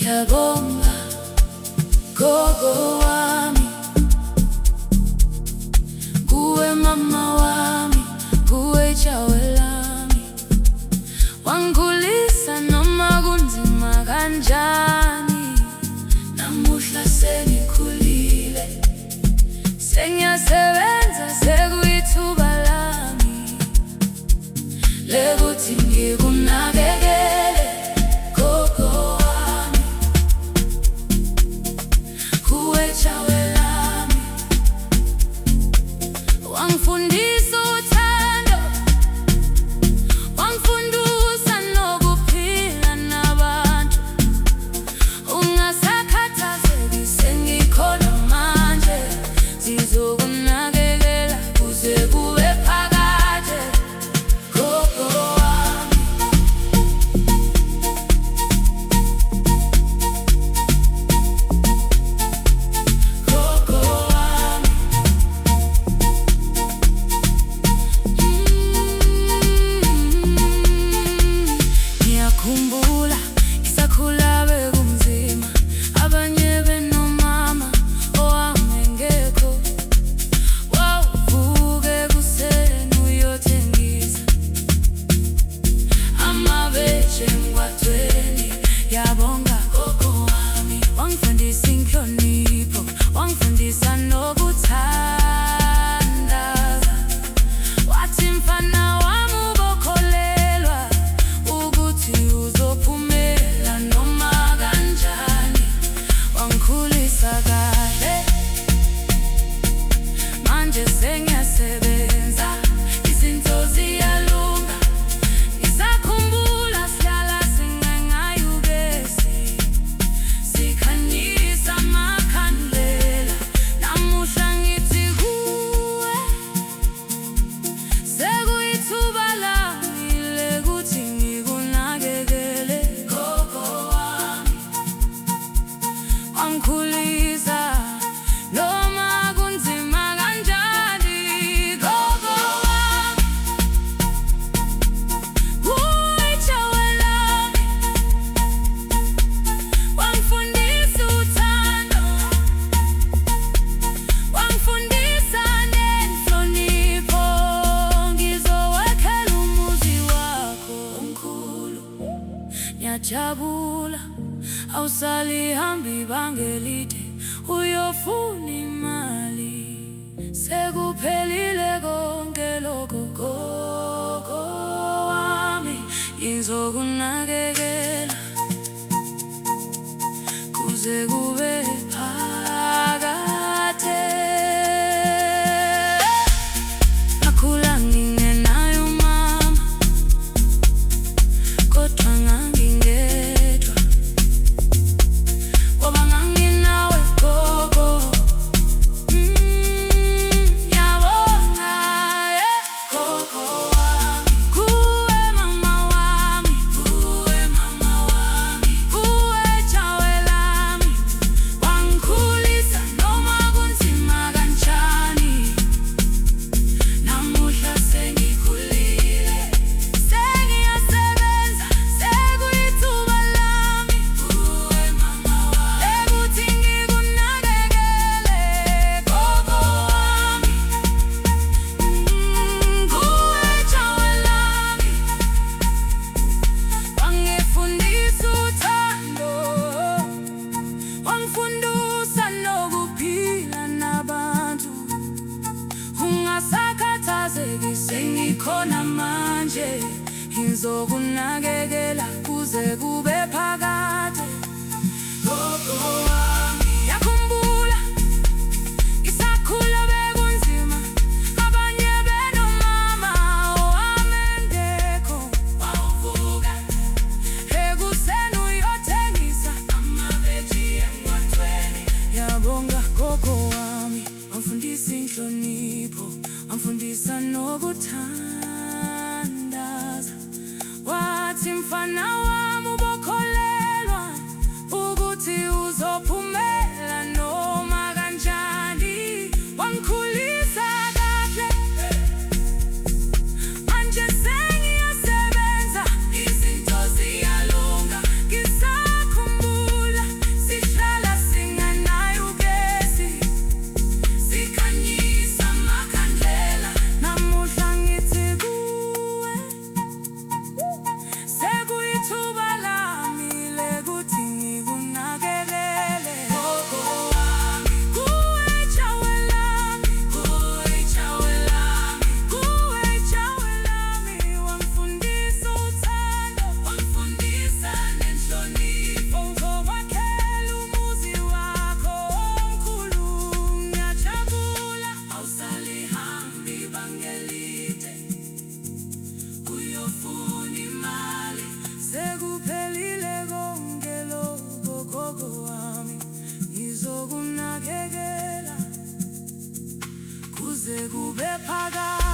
Ngiyabonga gogo wami, kuwe mama wami, kuwe jawe lami. Wangikhulisa noma kunzima kanjani, namuhla sengikhulile, sengiyasebenza sekuyithuba lami lekuthi ngikunakekele gogo wami, kuwe jawe lami. Wangifundisa uthando, wangifundisa nokuphila nabantu. Ungasakhathazeki sengikhona manje, sizokunakekela kuze kube phakade gogo wami, gogo wami. Ngiyakhumbula ngisakhula bekunzima, abanye benomama owangengekho. Wawuvuka ekuseni uyothengisa amabeje emgwaqweni. Ngiyabonga gogo wami, wangifundisa inhlonipho, wangifundisa nokuthandaza. Wathi mfana wami ubokholelwa ukuthi uzophumela noma kanjani. Wangikhulisa kahle, manje sengiyasebenza, izinto ziyalunga. Ngisakhumbula sihlala singengayugesi, sikhanyisa amakhandlela. Namuhla ngithi kuwe, sekuyithuba lami lekuthi ngikunakekele gogo wami. Wangikhulisa noma kunzima kanjani gogo wami, kuwe jawe lami. Wangifundisa uthando, wangifundisa nenhlonipho. Ngizowakhela umuzi wakho omkhulu, ngiyajabula awusalihambi ibanga elide uyofuna imali. Sekuphelile konke lokho gogo wami, ngizokunakekela kuze kube phakade. Ngakhula ngingenaye umama, kodwa ngangingedwa ngoba nganginawe gogo. Ngiyabonga gogo wami, kuwe mama wami, kuwe mama wami, kuwe jawe lami. Wangikhulisa noma kunzima kanjani, namuhla sengikhulile, sengiyasebenza sekuyithuba lami, kuwe mama wami, lekuthi ngikunakekele gogo wami, kuwe jawe lami. Wangifundisa uthando, wangifundisa nokuphila nabantu. Ungasakhathazeki sengikhona manje, ngizokunakekela kuze kube phakade gogo wami. Ngiyakhumbula ngisakhula bekunzima, abanye benomama owangengekho. Wawuvuka ekuseni uyothengisa amabeji emgwaqweni. Ngiyabonga gogo wami, wangifundisa inhlonipho, wangifundisa nokuthandaza. Wathi mfana wami ubokholelwa gogo wami, ngizokunakekela kuze kube phakade.